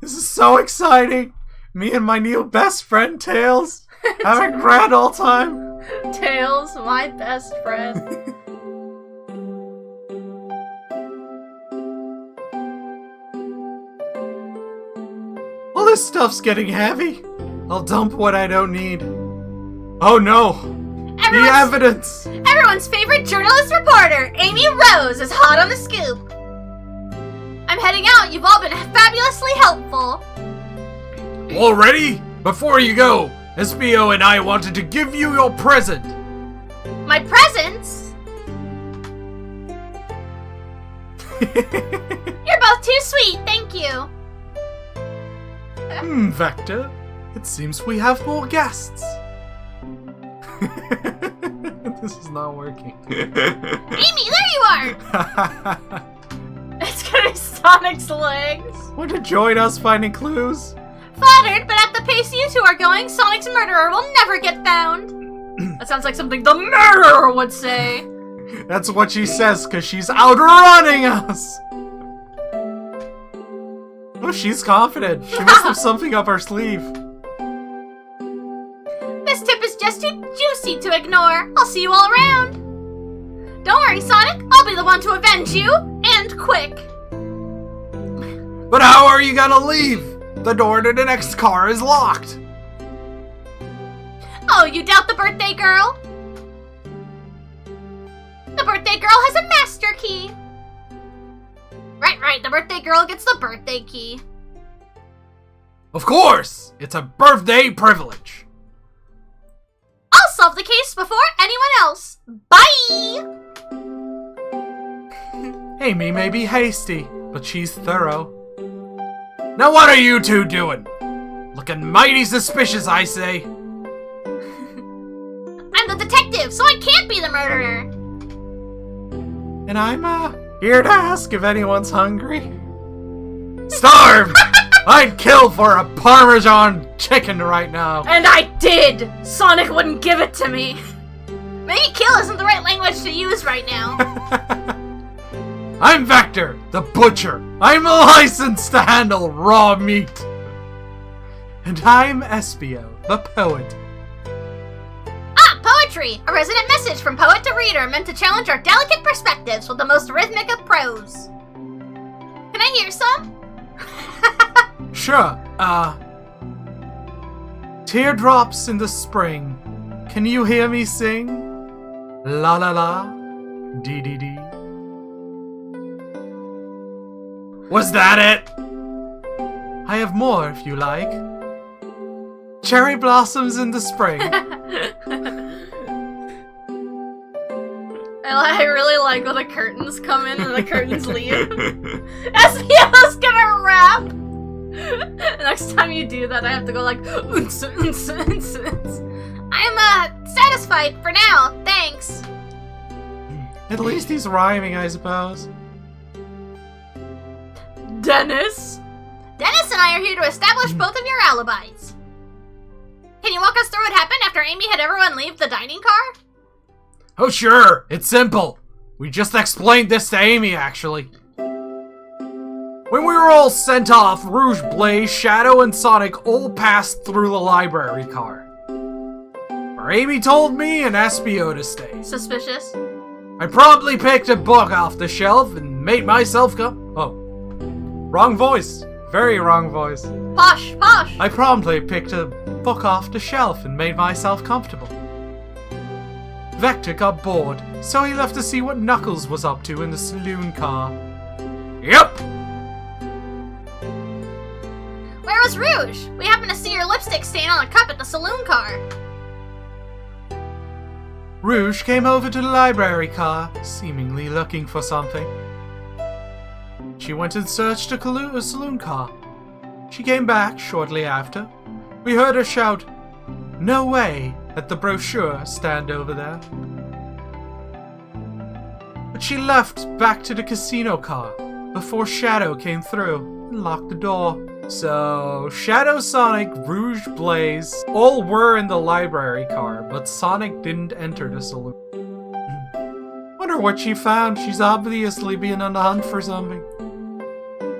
This is so exciting! Me and my new best friend, Tails, having a grand old time. Tails, my best friend. All this stuff's getting heavy. I'll dump what I don't need. Oh no! The evidence! Everyone's favorite journalist reporter, Amy Rose, is hot on the scoop. I'm heading out. You've all been fabulously helpful. Already? Before you go, Espio and I wanted to give you your present. My presents? You're both too sweet, thank you. Vector, it seems we have more guests. This is not working. Amy, there you are! It's gonna be Sonic's legs. Want to join us finding clues? Flattered, but at the pace you two are going, Sonic's murderer will never get found. That sounds like something the murderer would say. That's what she says, because she's outrunning us! Oh, she's confident. She must have something up her sleeve. This tip is just too juicy to ignore. I'll see you all around. Don't worry, Sonic. I'll be the one to avenge you. And quick. But how are you gonna leave? The door to the next car is locked. Oh, you doubt the birthday girl? The birthday girl has a master key. Right. The birthday girl gets the birthday key. Of course! It's a birthday privilege. I'll solve the case before anyone else. Bye! Amy may be hasty, but she's thorough. Now what are you two doing? Looking mighty suspicious, I say. I'm the detective, so I can't be the murderer. And I'm, here to ask if anyone's hungry. Starved! I'd kill for a Parmesan chicken right now. And I did! Sonic wouldn't give it to me. Maybe kill isn't the right language to use right now. I'm Vector, the butcher. I'm licensed to handle raw meat. And I'm Espio, the poet. Ah, poetry! A resonant message from poet to reader meant to challenge our delicate perspectives with the most rhythmic of prose. Can I hear some? Sure, teardrops in the spring. Can you hear me sing? La la la, dee dee dee. Was that it? I have more if you like. Cherry blossoms in the spring. I really like when the curtains come in and the curtains leave. Espio's gonna rap! Next time you do that, I have to go like, unce, unce, unce, unce. I'm, satisfied for now, thanks. At least he's rhyming, I suppose. Dennis? Dennis and I are here to establish both of your alibis. Can you walk us through what happened after Amy had everyone leave the dining car? Oh sure, it's simple. We just explained this to Amy, actually. When we were all sent off, Rouge, Blaze, Shadow, and Sonic all passed through the library car. Where Amy told me and Espio to stay. Suspicious? I promptly picked a book off the shelf and made myself come. Oh. Wrong voice. Very wrong voice. Posh, posh! I promptly picked a book off the shelf and made myself comfortable. Vector got bored, so he left to see what Knuckles was up to in the saloon car. Yep! Where was Rouge? We happened to see your lipstick stain on a cup at the saloon car. Rouge came over to the library car, seemingly looking for something. She went and searched a saloon car. She came back shortly after. We heard her shout, "No way," at the brochure stand over there. But she left back to the casino car before Shadow came through and locked the door. So, Shadow, Sonic, Rouge, Blaze, all were in the library car, but Sonic didn't enter the saloon. Wonder what she found. She's obviously been on the hunt for something.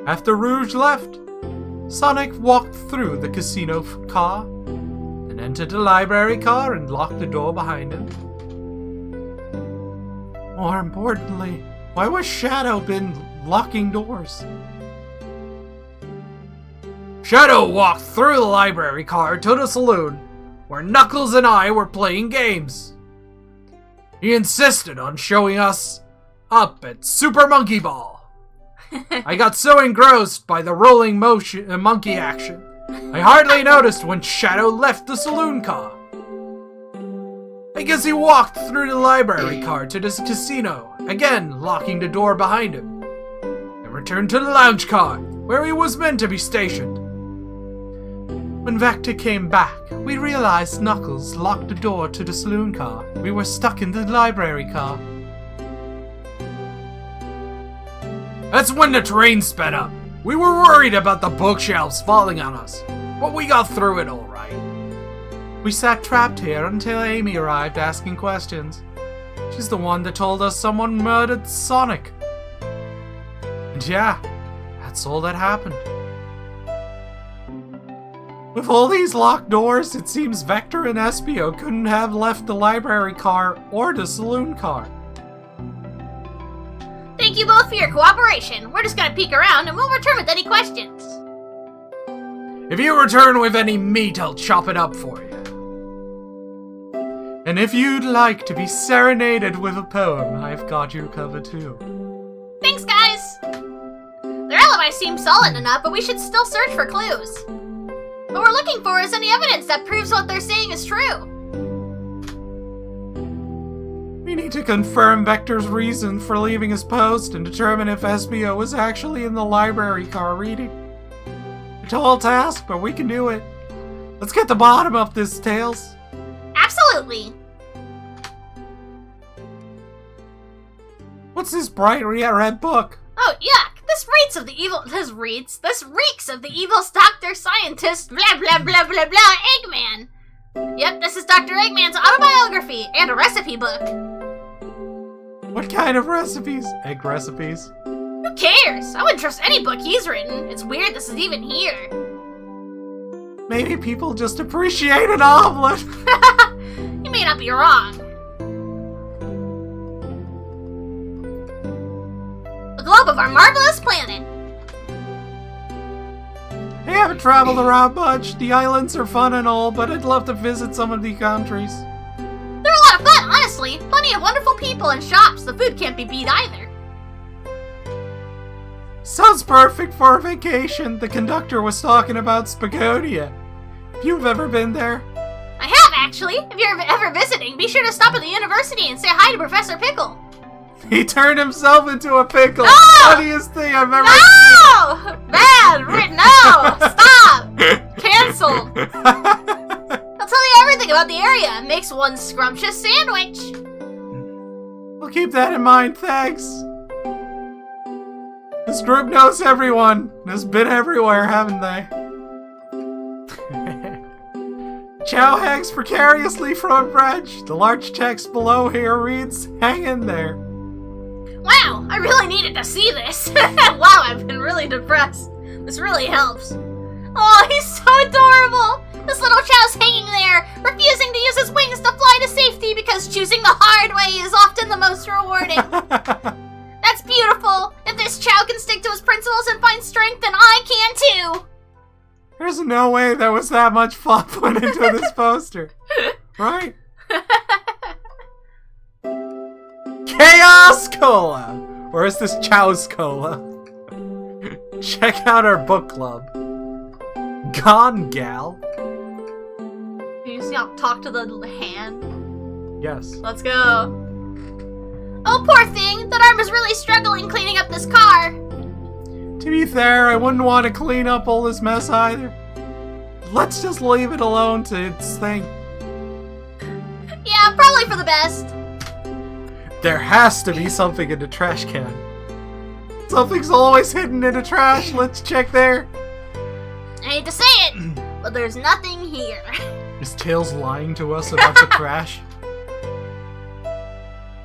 After Rouge left, Sonic walked through the casino car, and entered the library car and locked the door behind him. More importantly, why was Shadow been locking doors? Shadow walked through the library car to the saloon, where Knuckles and I were playing games. He insisted on showing us up at Super Monkey Ball. I got so engrossed by the rolling monkey action, I hardly noticed when Shadow left the saloon car. I guess he walked through the library car to this casino, again locking the door behind him, and returned to the lounge car, where he was meant to be stationed. When Vector came back, we realized Knuckles locked the door to the saloon car. We were stuck in the library car. That's when the train sped up. We were worried about the bookshelves falling on us, but we got through it all right. We sat trapped here until Amy arrived asking questions. She's the one that told us someone murdered Sonic. And yeah, that's all that happened. With all these locked doors, it seems Vector and Espio couldn't have left the library car or the saloon car. Thank you both for your cooperation. We're just gonna peek around and we'll return with any questions. If you return with any meat, I'll chop it up for you. And if you'd like to be serenaded with a poem, I've got you covered too. Thanks, guys! Their alibi seems solid enough, but we should still search for clues. What we're looking for is any evidence that proves what they're saying is true. We need to confirm Vector's reason for leaving his post and determine if Espio was actually in the library car reading. A tall task, but we can do it. Let's get to the bottom of this, Tails. Absolutely! What's this bright red book? Oh, yuck! This reeks of the evil Dr. Scientist blah blah blah blah blah Eggman! Yep, this is Dr. Eggman's autobiography and a recipe book. What kind of recipes? Egg recipes? Who cares? I wouldn't trust any book he's written. It's weird this is even here. Maybe people just appreciate an omelet. You may not be wrong. The globe of our marvelous planet. I haven't traveled around much. The islands are fun and all, but I'd love to visit some of the countries. They're a lot of fun, honestly. Plenty of wonderful people and shops. The food can't be beat either. Sounds perfect for a vacation. The conductor was talking about Spagonia. If you've ever been there. I have, actually. If you're ever visiting, be sure to stop at the university and say hi to Professor Pickle. He turned himself into a pickle. No! Funniest thing I've ever seen. No! Bad! No! Stop! Cancelled. I'll tell you everything about the area. It makes one scrumptious sandwich. We'll keep that in mind, thanks. This group knows everyone. Has been everywhere, haven't they? Chow hangs precariously from a bridge. The large text below here reads, "Hang in there." Wow, I really needed to see this. Wow, I've been really depressed. This really helps. Oh, he's so adorable. This little Chow's hanging there, refusing to use his wings to fly to safety because choosing the hard way is often the most rewarding. That's beautiful. If this Chow can stick to his principles and find strength, then I can too. There's no way there was that much thought put into this poster. Right? Chaos Cola! Or is this Chow's Cola? Check out our book club. Gone Gal. You see how talk to the hand? Yes. Let's go. Oh, poor thing. That arm is really struggling cleaning up this car. To be fair, I wouldn't want to clean up all this mess either. Let's just leave it alone to its thing. Yeah, probably for the best. There has to be something in the trash can. Something's always hidden in the trash. Let's check there. I hate to say it, but there's nothing here. Is Tails lying to us about the trash?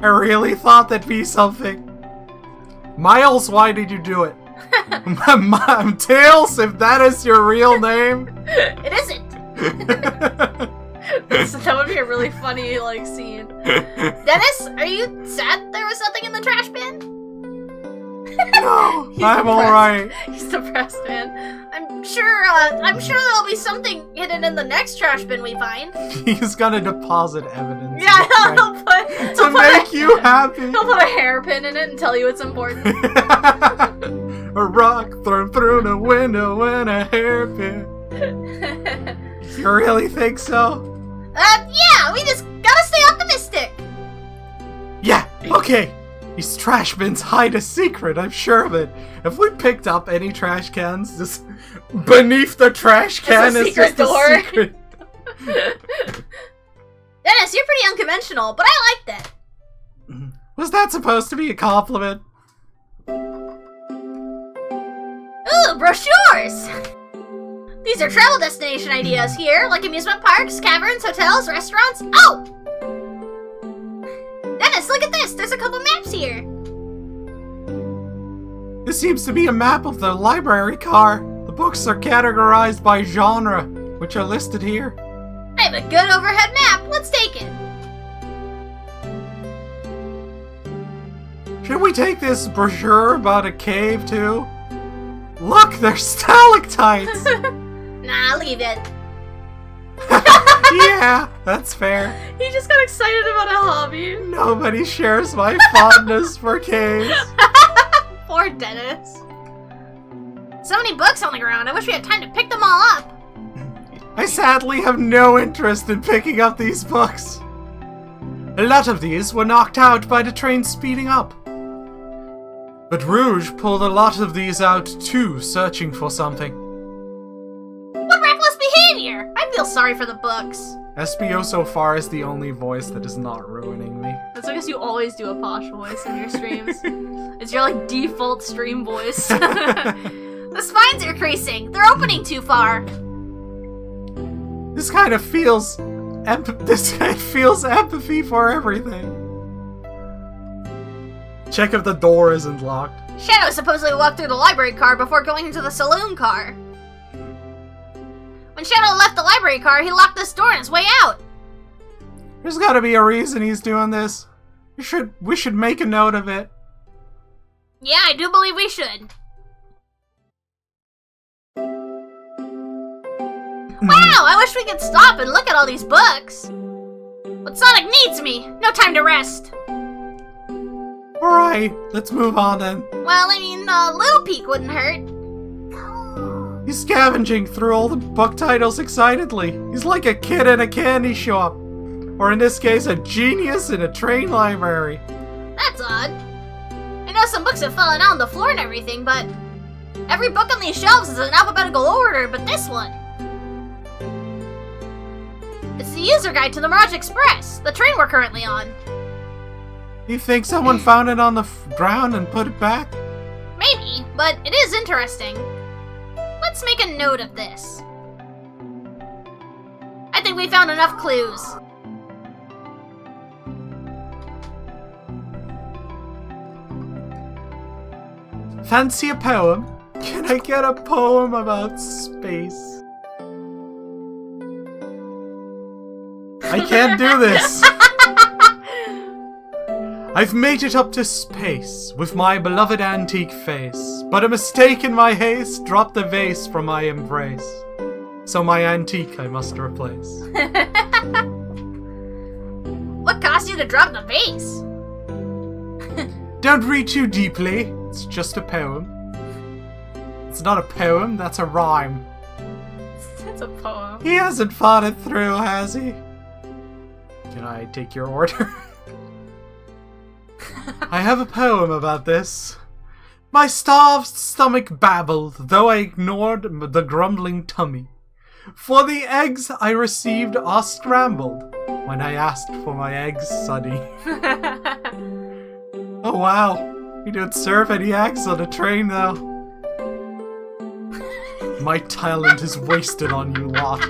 I really thought that'd be something. Miles, why did you do it? Tails, if that is your real name. It isn't. So that would be a really funny, like, scene. Dennis, are you sad there was nothing in the trash bin? No, I'm alright. He's depressed, man. I'm sure there'll be something hidden in the next trash bin we find. He's gonna deposit evidence. Yeah, he'll put to make you happy. He'll put a hairpin in it and tell you it's important. A rock thrown through the window and a hairpin. You really think so? Yeah, we just gotta stay optimistic. Yeah, okay. These trash bins hide a secret, I'm sure of it. If we picked up any trash cans, just beneath the trash can is just a secret. Dennis, you're pretty unconventional, but I like that. Was that supposed to be a compliment? Ooh, brochures! These are travel destination ideas here, like amusement parks, caverns, hotels, restaurants. Oh! Dennis, look at this! There's a couple maps here! This seems to be a map of the library car. The books are categorized by genre, which are listed here. I have a good overhead map. Let's take it. Should we take this brochure about a cave too? Look, there's stalactites! Nah, leave it. Yeah, that's fair. He just got excited about a hobby. Nobody shares my fondness for caves. Poor Dennis. So many books on the ground. I wish we had time to pick them all up. I sadly have no interest in picking up these books. A lot of these were knocked out by the train speeding up. But Rouge pulled a lot of these out too, searching for something. What reckless behavior! I feel sorry for the books. Espio so far is the only voice that is not ruining me. That's because you always do a posh voice in your streams. It's your, like, default stream voice. The spines are creasing. They're opening too far. This kind of feels... feels empathy for everything. Check if the door isn't locked. Shadow supposedly walked through the library car before going into the saloon car. When Shadow left the library car, he locked this door on his way out. There's gotta be a reason he's doing this. We should make a note of it. Yeah, I do believe we should. Wow, I wish we could stop and look at all these books. But Sonic needs me. No time to rest. Alright, let's move on then. Well, I mean, a little peek wouldn't hurt. He's scavenging through all the book titles excitedly. He's like a kid in a candy shop. Or in this case, a genius in a train library. That's odd. I know some books have fallen out on the floor and everything, but every book on these shelves is in alphabetical order, but this one. It's the user guide to the Mirage Express, the train we're currently on. You think someone found it on the ground and put it back? Maybe, but it is interesting. Let's make a note of this. I think we found enough clues. Fancy a poem? Can I get a poem about space? I can't do this! I've made it up to space with my beloved antique face, but a mistake in my haste dropped the vase from my embrace. So my antique I must replace. What caused you to drop the vase? Don't read too deeply, it's just a poem. It's not a poem, that's a rhyme. That's a poem. He hasn't thought it through, has he? Can I take your order? I have a poem about this. My starved stomach babbled, though I ignored the grumbling tummy. For the eggs I received are scrambled when I asked for my eggs, Sonny. Oh wow, we don't serve any eggs on a train though. My talent is wasted on you lot.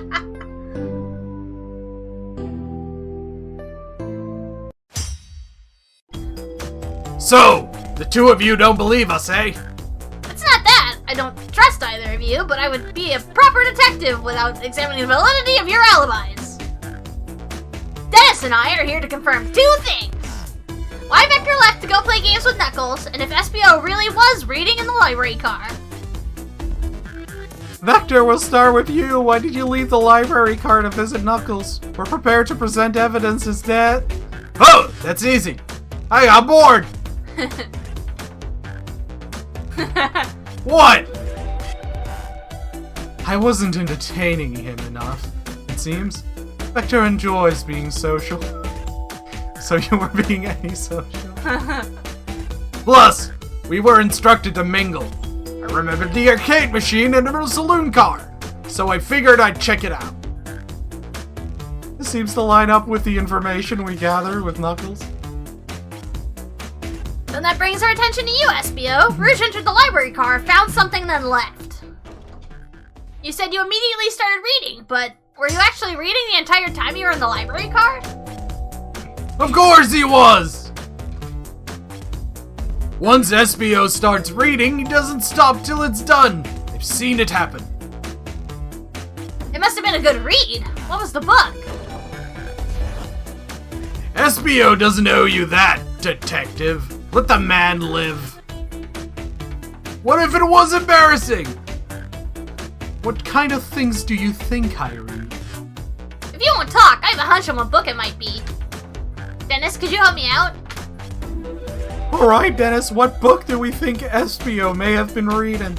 So, the two of you don't believe us, eh? It's not that either of you, but I would be a proper detective without examining the validity of your alibis. Dennis and I are here to confirm 2 things. Why Vector left to go play games with Knuckles, and if Espio really was reading in the library car. Vector, we'll start with you. Why did you leave the library car to visit Knuckles? We're prepared to present evidence instead. Oh, that's easy. I got bored. What? I wasn't entertaining him enough, it seems. Vector enjoys being social. So you were being antisocial. Plus, we were instructed to mingle. I remembered the arcade machine and a saloon car, so I figured I'd check it out. This seems to line up with the information we gathered with Knuckles. Then that brings our attention to you, Espio. Rouge entered the library car, found something, then left. You said you immediately started reading, but were you actually reading the entire time you were in the library car? Of course he was! Once Espio starts reading, he doesn't stop till it's done. I've seen it happen. It must have been a good read. What was the book? Espio doesn't owe you that, detective. Let the man live. What if it was embarrassing? What kind of things do you think I read? If you won't talk, I have a hunch on what book it might be. Dennis, could you help me out? Alright, Dennis, what book do we think Espio may have been reading?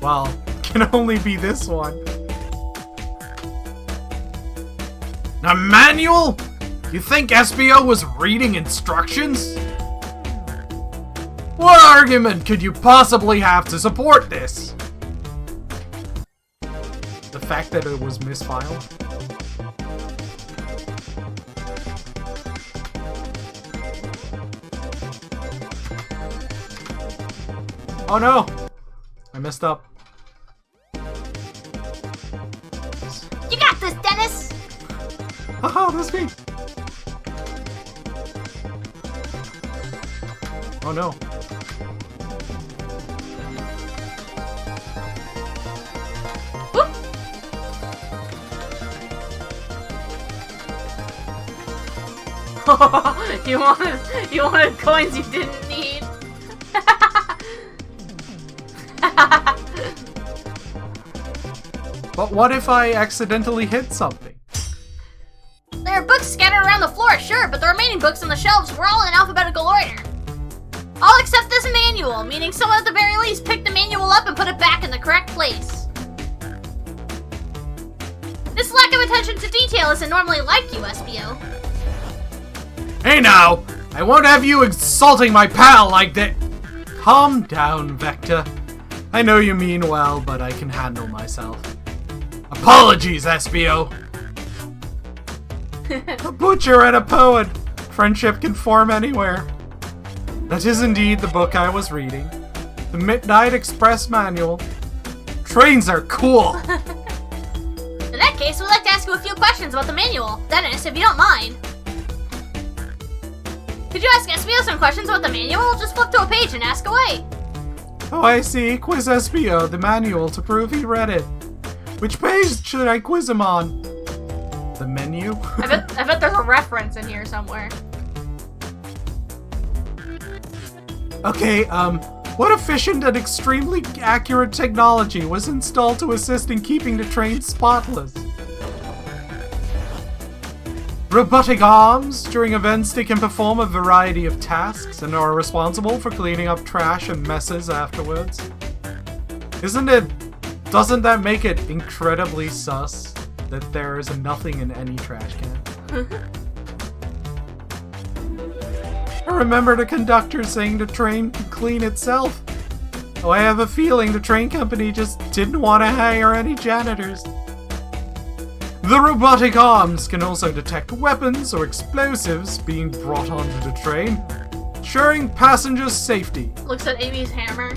Well, it can only be this one. A manual? You think Espio was reading instructions? What argument could you possibly have to support this? The fact that it was misfiled? Oh no! I messed up. You got this, Dennis! Haha, that's me! Oh no. Whoop. you wanted coins you didn't need. But what if I accidentally hit something? There are books scattered around the floor, sure, but the remaining books on the shelves were all in alphabetical order. All except this manual, meaning someone at the very least picked the manual up and put it back in the correct place. This lack of attention to detail isn't normally like you, Espio. Hey now! I won't have you insulting my pal like that! Calm down, Vector. I know you mean well, but I can handle myself. Apologies, Espio! A butcher and a poet. Friendship can form anywhere. That is indeed the book I was reading. The Midnight Express Manual. Trains are cool! In that case, we'd like to ask you a few questions about the manual. Dennis, if you don't mind. Could you ask Espio some questions about the manual? Just flip to a page and ask away. Oh, I see. Quiz Espio, the manual, to prove he read it. Which page should I quiz him on? The menu? I bet there's a reference in here somewhere. Okay, what efficient and extremely accurate technology was installed to assist in keeping the train spotless? Robotic arms. During events, they can perform a variety of tasks and are responsible for cleaning up trash and messes afterwards. Doesn't that make it incredibly sus that there is nothing in any trash can? I remember the conductor saying the train could clean itself. Oh, I have a feeling the train company just didn't want to hire any janitors. The robotic arms can also detect weapons or explosives being brought onto the train, ensuring passengers' safety. Looks at Amy's hammer.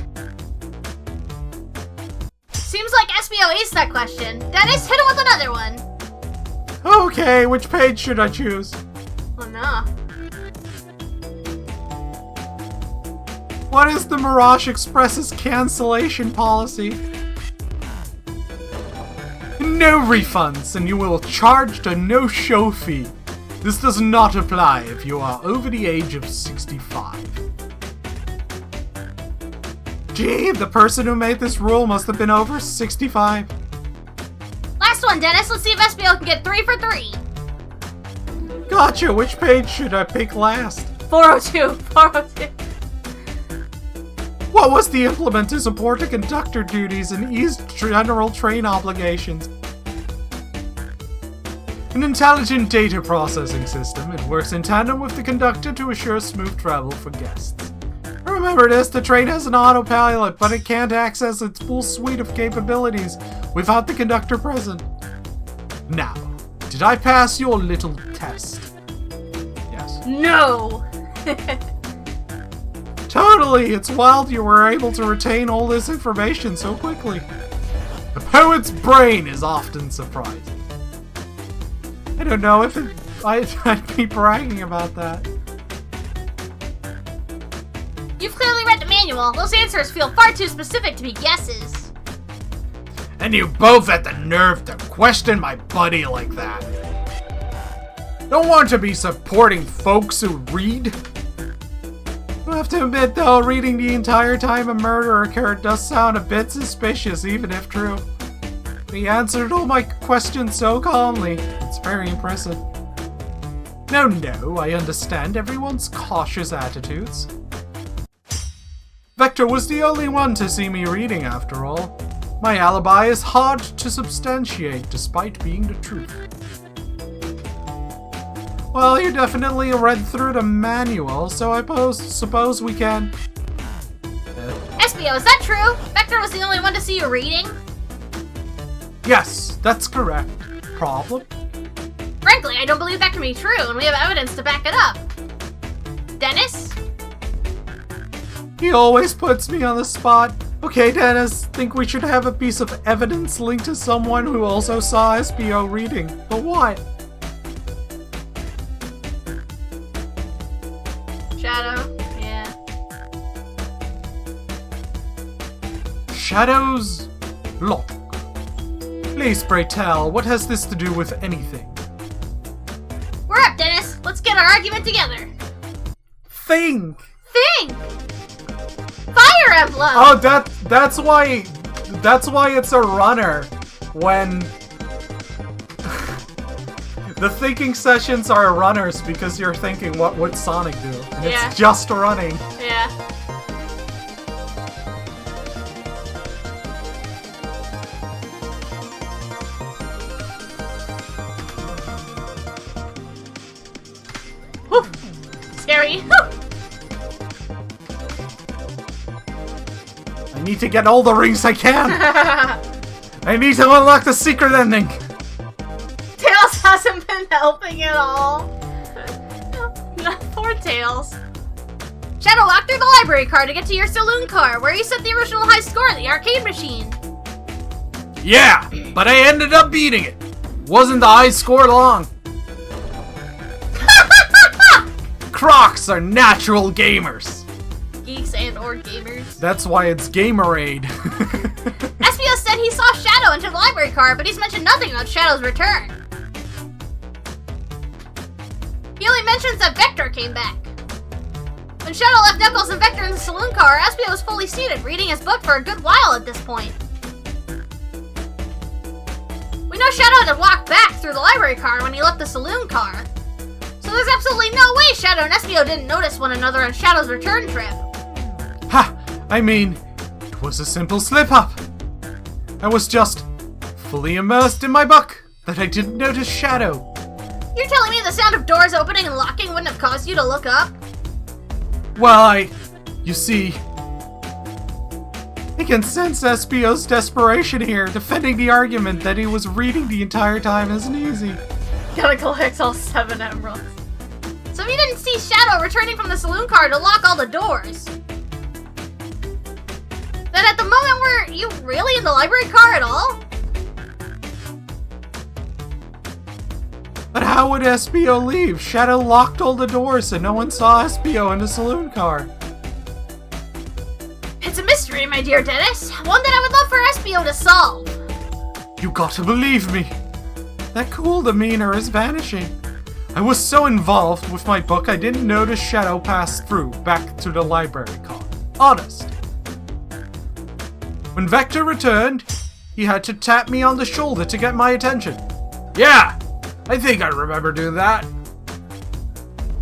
Seems like Espio aced that question. Dennis, hit him with another one. Okay, which page should I choose? Oh no. What is the Mirage Express's cancellation policy? No refunds, and you will charged a no-show fee. This does not apply if you are over the age of 65. Gee, the person who made this rule must have been over 65. Last one, Dennis. Let's see if Espio can get 3 for 3. Gotcha, which page should I pick last? 402. 402. What was the implement to support the conductor duties and ease general train obligations? An intelligent data processing system. It works in tandem with the conductor to assure smooth travel for guests. Remember this, the train has an autopilot, but it can't access its full suite of capabilities without the conductor present. Now, did I pass your little test? Yes. No! Totally! It's wild you were able to retain all this information so quickly. A poet's brain is often surprising. I don't know if I'd be bragging about that. You've clearly read the manual. Those answers feel far too specific to be guesses. And you both had the nerve to question my buddy like that. Don't want to be supporting folks who read. I have to admit though, reading the entire time a murder occurred does sound a bit suspicious, even if true. He answered all my questions so calmly. It's very impressive. No, I understand everyone's cautious attitudes. Vector was the only one to see me reading, after all. My alibi is hard to substantiate, despite being the truth. Well, you definitely read through the manual, so I suppose we can... Espio, is that true? Vector was the only one to see you reading? Yes, that's correct. Problem? Frankly, I don't believe that can be true, and we have evidence to back it up. Dennis? He always puts me on the spot. Okay, Dennis, think we should have a piece of evidence linked to someone who also saw Espio reading. But what? Shadow, yeah. Shadow's lock. Please, pray tell, what has this to do with anything? We're up, Dennis. Let's get our argument together. Think! Think! Fire Emblem! Oh, that's why it's a runner when the thinking sessions are runners, because you're thinking what would Sonic do? And yeah. It's just running. Yeah. Whew. Scary. I need to get all the rings I can! I need to unlock the secret ending! Tails hasn't been helping at all. Poor Tails. Shadow, walk through the library car to get to your saloon car, where you set the original high score at the arcade machine. Yeah, but I ended up beating it. Wasn't the high score long. Crocs are natural gamers. Geeks and or gamers. That's why it's Gamerade. Espio said he saw Shadow enter the library car, but he's mentioned nothing about Shadow's return. He only mentions that Vector came back. When Shadow left Knuckles and Vector in the saloon car, Espio was fully seated, reading his book for a good while at this point. We know Shadow had to walk back through the library car when he left the saloon car. So there's absolutely no way Shadow and Espio didn't notice one another on Shadow's return trip. Ha! I mean, it was a simple slip-up. I was just fully immersed in my book that I didn't notice Shadow. You're telling me the sound of doors opening and locking wouldn't have caused you to look up? Well, you see, I can sense Espio's desperation here. Defending the argument that he was reading the entire time isn't easy. Gotta collect all 7 emeralds. So if you didn't see Shadow returning from the saloon car to lock all the doors, then at the moment were you really in the library car at all? But how would Espio leave? Shadow locked all the doors so no one saw Espio in the saloon car. It's a mystery, my dear Dennis. One that I would love for Espio to solve. You gotta believe me. That cool demeanor is vanishing. I was so involved with my book I didn't notice Shadow pass through back to the library car. Honest. When Vector returned, he had to tap me on the shoulder to get my attention. Yeah, I think I remember doing that.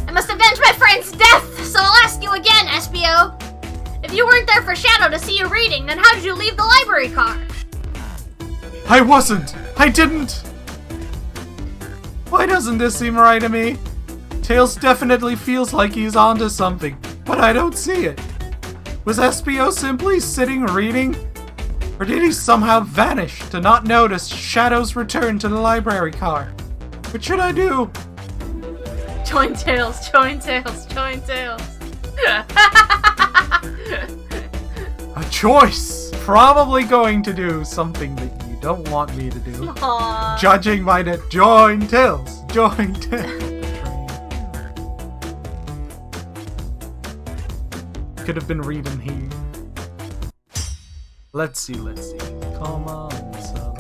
I must avenge my friend's death, so I'll ask you again, Espio. If you weren't there for Shadow to see you reading, then how did you leave the library car? I wasn't. I didn't. Why doesn't this seem right to me? Tails definitely feels like he's onto something, but I don't see it. Was Espio simply sitting reading? Or did he somehow vanish to not notice Shadow's return to the library car? What should I do? Join Tails, join Tails, join Tails. A choice! Probably going to do something that you don't want me to do. Aww. Judging by the join Tails, join Tails. Could have been reading here. Let's see. Come on, son.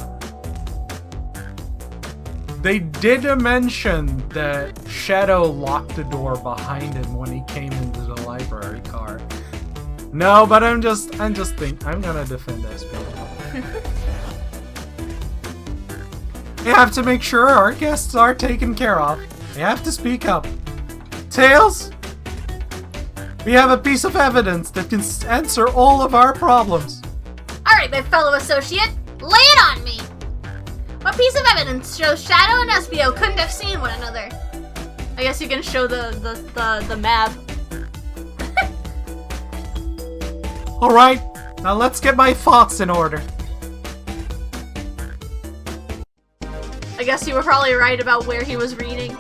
They did mention that Shadow locked the door behind him when he came into the library car. No, but I'm gonna defend Espio. We have to make sure our guests are taken care of. We have to speak up. Tails? We have a piece of evidence that can answer all of our problems. Alright, my fellow associate, lay it on me! What piece of evidence shows Shadow and Espio couldn't have seen one another? I guess you can show the map. Alright, now let's get my thoughts in order. I guess you were probably right about where he was reading.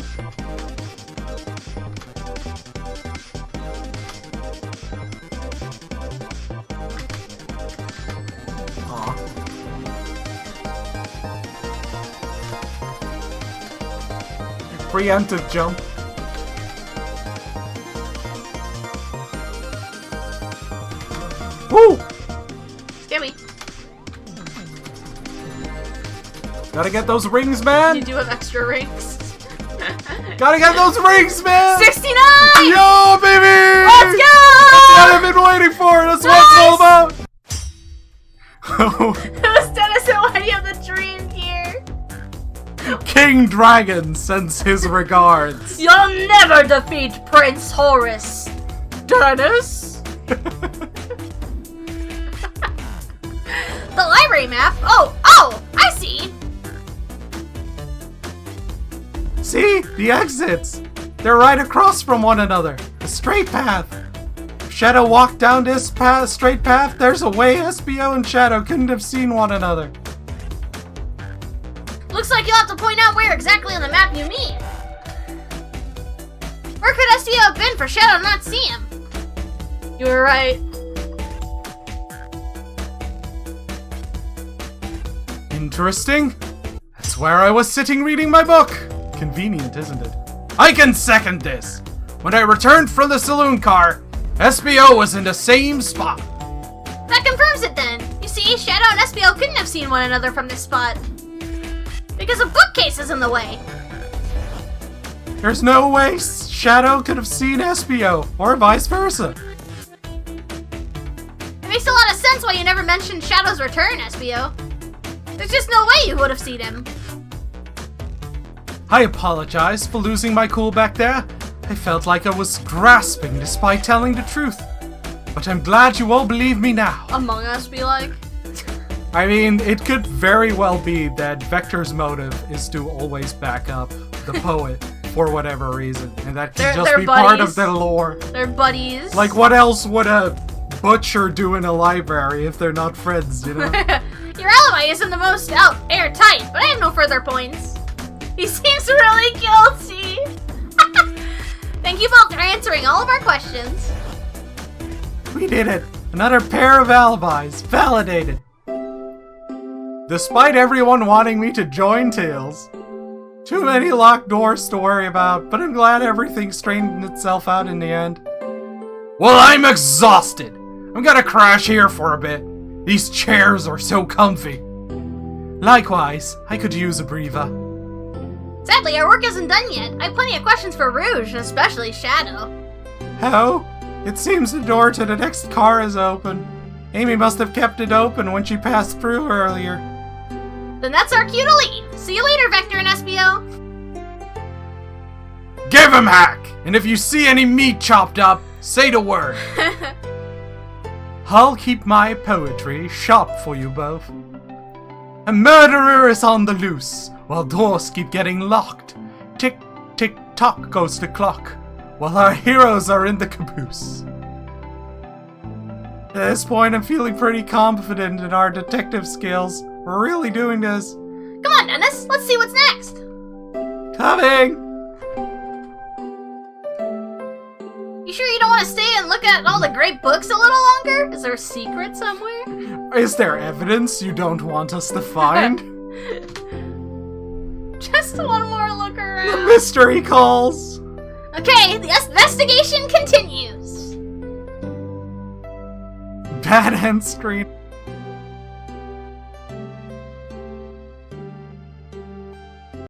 Preemptive jump. Woo! Scary. Gotta get those rings, man! You do have extra rings. Gotta get those rings, man! 69! Yo, baby! Let's go! That's what I've been waiting for! That's what it's all about! Who's Dennis and why do you have the dream here? King Dragon sends his regards. You'll never defeat Prince Horus, Dennis! The library map? Oh, I see! See? The exits! They're right across from one another. A straight path. If Shadow walked down this straight path, there's a way Espio and Shadow couldn't have seen one another. Looks like you'll have to point out where exactly on the map you mean. Where could Espio have been for Shadow to not see him? You were right. Interesting. That's where I was sitting reading my book. Convenient, isn't it? I can second this. When I returned from the saloon car, Espio was in the same spot. That confirms it then. You see, Shadow and Espio couldn't have seen one another from this spot. Because a bookcase is in the way. There's no way Shadow could have seen Espio, or vice versa. It makes a lot of sense why you never mentioned Shadow's return, Espio. There's just no way you would have seen him. I apologize for losing my cool back there. I felt like I was grasping despite telling the truth. But I'm glad you all believe me now. Among Us be like? I mean, it could very well be that Vector's motive is to always back up the poet for whatever reason. And that can just be part of their lore. They're buddies. Like, what else would a butcher do in a library if they're not friends, you know? Your alibi isn't the most airtight, but I have no further points. He seems really guilty. Thank you both for answering all of our questions. We did it! Another pair of alibis, validated. Despite everyone wanting me to join Tails. Too many locked doors to worry about, but I'm glad everything straightened itself out in the end. Well, I'm exhausted. I'm gonna crash here for a bit. These chairs are so comfy. Likewise, I could use a breather. Sadly, our work isn't done yet. I have plenty of questions for Rouge, especially Shadow. Oh, it seems the door to the next car is open. Amy must have kept it open when she passed through earlier. Then that's our cue to leave. See you later, Vector and Espio. Give him hack! And if you see any meat chopped up, say the word. I'll keep my poetry sharp for you both. A murderer is on the loose, while doors keep getting locked. Tick, tick, tock goes the clock, while our heroes are in the caboose. At this point, I'm feeling pretty confident in our detective skills. We're really doing this. Come on, Dennis. Let's see what's next. Coming! You sure you don't want to stay and look at all the great books a little longer? Is there a secret somewhere? Is there evidence you don't want us to find? Just one more look around. The mystery calls! Okay, the investigation continues. Bad end screen.